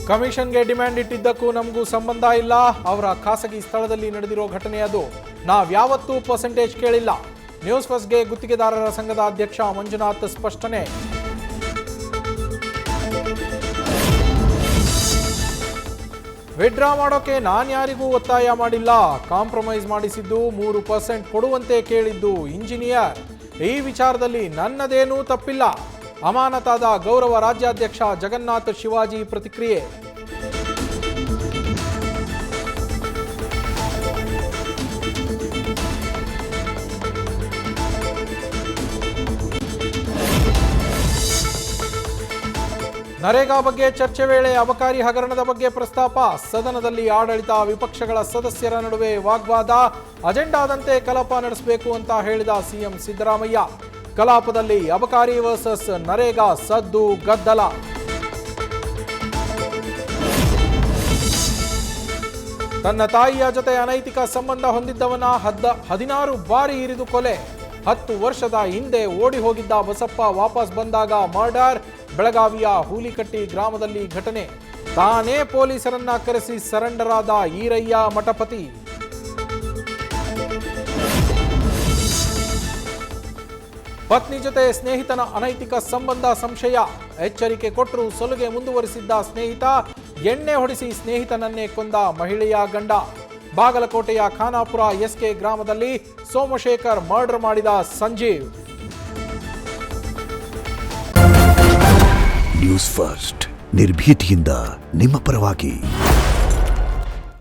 ಕಮಿಷನ್ಗೆ demand ಇಟ್ಟಿದ್ದಕ್ಕೂ ನಮಗೂ ಸಂಬಂಧ ಇಲ್ಲ. ಅವರ ಖಾಸಗಿ ಸ್ಥಳದಲ್ಲಿ ನಡೆದಿರೋ ಘಟನೆ ಅದು. ನಾವ್ಯಾವತ್ತೂ ಪರ್ಸೆಂಟೇಜ್ ಕೇಳಿಲ್ಲ. ನ್ಯೂಸ್ ಫಸ್ಟ್ಗೆ ಗುತ್ತಿಗೆದಾರರ ಸಂಘದ ಅಧ್ಯಕ್ಷ ಮಂಜುನಾಥ್ ಸ್ಪಷ್ಟನೆ. ವಿಡ್ರಾ ಮಾಡೋಕೆ ನಾನ್ಯಾರಿಗೂ ಒತ್ತಾಯ ಮಾಡಿಲ್ಲ. ಕಾಂಪ್ರಮೈಸ್ ಮಾಡಿಸಿದ್ದು 3% ಕೊಡುವಂತೆ ಕೇಳಿದ್ದು ಇಂಜಿನಿಯರ್. ಈ ವಿಚಾರದಲ್ಲಿ ನನ್ನದೇನೂ ತಪ್ಪಿಲ್ಲ. ಅಮಾನತಾದ ಗೌರವ ರಾಜ್ಯಾಧ್ಯಕ್ಷ ಜಗನ್ನಾಥ್ ಶಿವಾಜಿ ಪ್ರತಿಕ್ರಿಯೆ. ನರೇಗಾ ಬಗ್ಗೆ ಚರ್ಚೆ ವೇಳೆ ಅಬಕಾರಿ ಹಗರಣದ ಬಗ್ಗೆ ಪ್ರಸ್ತಾಪ. ಸದನದಲ್ಲಿ ಆಡಳಿತ ವಿಪಕ್ಷಗಳ ಸದಸ್ಯರ ನಡುವೆ ವಾಗ್ವಾದ. ಅಜೆಂಡಾದಂತೆ ಕಲಾಪ ನಡೆಸಬೇಕು ಅಂತ ಹೇಳಿದ ಸಿಎಂ ಸಿದ್ದರಾಮಯ್ಯ. ಕಲಾಪದಲ್ಲಿ ಅಬಕಾರಿ ವರ್ಸಸ್ ನರೇಗಾ ಸದ್ದು ಗದ್ದಲ. ತನ್ನ ತಾಯಿಯ ಜೊತೆ ಅನೈತಿಕ ಸಂಬಂಧ ಹೊಂದಿದ್ದವನ 16 ಬಾರಿ ಇರಿದು ಕೊಲೆ. 10 ವರ್ಷದ ಹಿಂದೆ ಓಡಿ ಹೋಗಿದ್ದ ಬಸಪ್ಪ ವಾಪಸ್ ಬಂದಾಗ ಮರ್ಡರ್. ಬೆಳಗಾವಿಯ ಹೂಲಿಕಟ್ಟಿ ಗ್ರಾಮದಲ್ಲಿ ಘಟನೆ. ತಾನೇ ಪೊಲೀಸರನ್ನ ಕರೆಸಿ ಸರೆಂಡರ್ ಆದ ಈರಯ್ಯ ಮಠಪತಿ. ಪತ್ನಿ ಜೊತೆ ಸ್ನೇಹಿತನ ಅನೈತಿಕ ಸಂಬಂಧ ಸಂಶಯ. ಎಚ್ಚರಿಕೆ ಕೊಟ್ಟರೂ ಸಲುಗೆ ಮುಂದುವರಿಸಿದ್ದ ಸ್ನೇಹಿತ. ಎಣ್ಣೆ ಹೊಡಿಸಿ ಸ್ನೇಹಿತನನ್ನೇ ಕೊಂದ ಮಹಿಳೆಯ ಗಂಡ. ಬಾಗಲಕೋಟೆಯ ಖಾನಾಪುರ ಎಸ್ಕೆ ಗ್ರಾಮದಲ್ಲಿ ಸೋಮಶೇಖರ್ ಮರ್ಡರ್ ಮಾಡಿದ ಸಂಜೀವ್. ನ್ಯೂಸ್ ಫಸ್ಟ್ ನಿರ್ಭೀತಿಯಿಂದ ನಿಮ್ಮ ಪರವಾಗಿ.